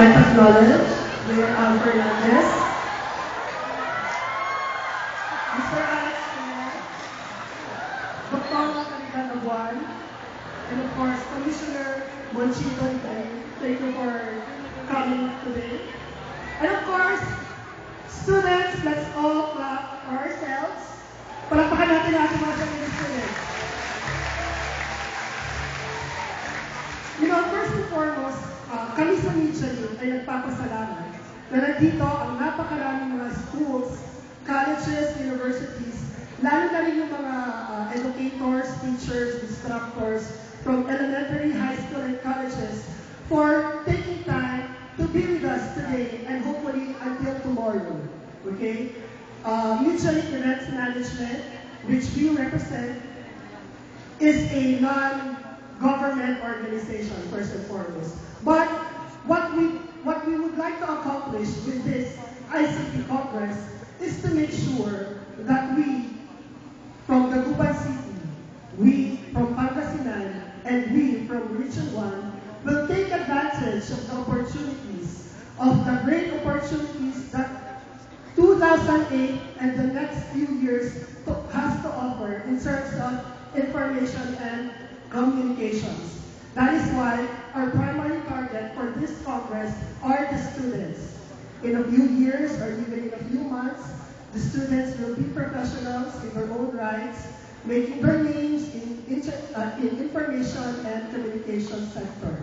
like to acknowledge Mayor Al Fernandez, Mr. Alex Pinay, Dr. Margarita Nabuan, and of course, Commissioner Monchito Itay. Thank you for coming today. And of course, students, let's all clap for ourselves. Palakpakan natin ang ating mga Chinese students. You know, first and foremost, kami sa Media Youth ay nagpapasalamat na nandito ang napakaraming mga schools, colleges, universities, lalo na rin yung mga educators, teachers, instructors from elementary, high school, and colleges for taking time to be with us today and hopefully until tomorrow. Okay? Media Youth Events Management, which we represent, is a non-government organization, first and foremost. But what we would like to accomplish with this ICT Congress is to make sure that we, from the Guban City, we from Pangasinan, and we from Region 1, will take advantage of the opportunities, of the great opportunities that 2008 and the next few years has to offer in terms of information and communications. That is why our primary target for this Congress are the students. In a few years or even in a few months, the students will be professionals in their own rights, making their names in information and communication sector.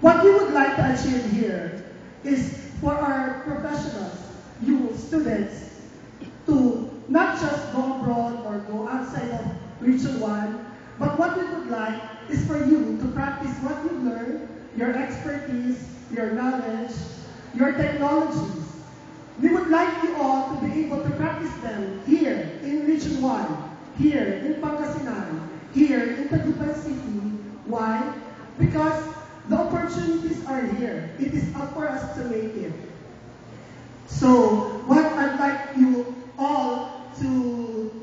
What we would like to achieve here is for our professionals, you students, to not just go abroad or go outside of Region 1, but what we would like is for you to practice what you learn, your expertise, your knowledge, your technologies. We would like you all to be able to practice them here in Region 1, here in Pangasinan, here in Taguban City. Why? Because the opportunities are here. It is up for us to make it. So, what I'd like you all to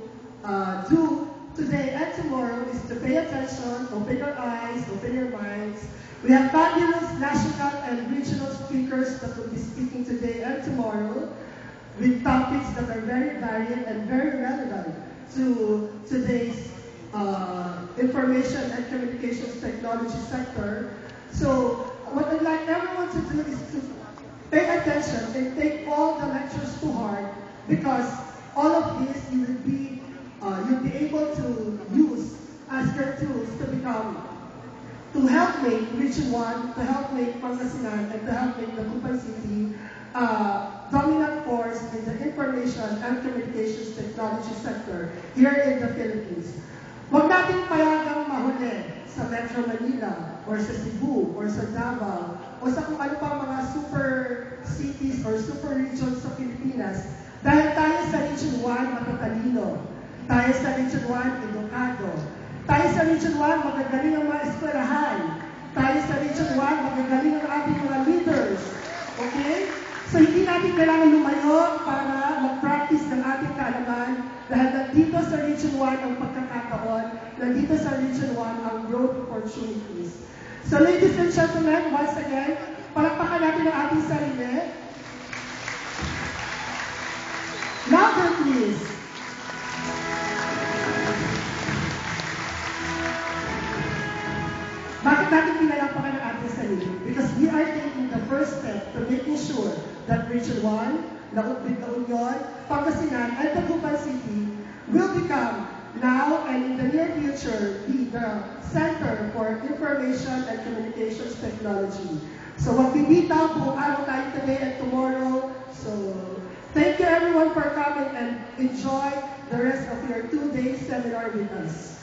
do today and tomorrow is to pay attention, open your eyes, open your minds. We have fabulous national and regional speakers that will be speaking today and tomorrow with topics that are very varied and very relevant to today's information and communications technology sector. So what I'd like everyone to do is to pay attention and take all the lectures to heart, because all of this you will be you'll be able to use as your tools to help make Region 1, to help make Pangasinan, and to help make the Guban City dominant force in the information and communications technology sector here in the Philippines. Huwag nating payagang mahuli sa Metro Manila, or sa Cebu, or sa Davao, o sa kung ano pang mga super cities or super regions sa Pilipinas, dahil tayo sa Region 1 matatalino. Tayo sa Region 1, edukado. Tayo sa Region 1, magagaling ang mga eskwelahan. Tayo sa Region 1, magagaling ang ating mga leaders. Okay? So hindi natin kailangan lumayo para mag-practice ng ating kaalaman, dahil nandito sa Region 1 ang pagkakataon, nandito sa Region 1 ang growth opportunities. So ladies and gentlemen, once again, palakpakan natin ang ating sarili. Louder please. Bakit natin pinalakpakan ang ating sarili? Because we are taking the first step to making sure that Region 1, La Union, Pangasinan, and Taguban City will become now and in the near future be the center for information and communications technology. So magbibitaw buong araw tayo today and tomorrow. So thank you everyone for coming and enjoy the rest of your 2-day seminar with us.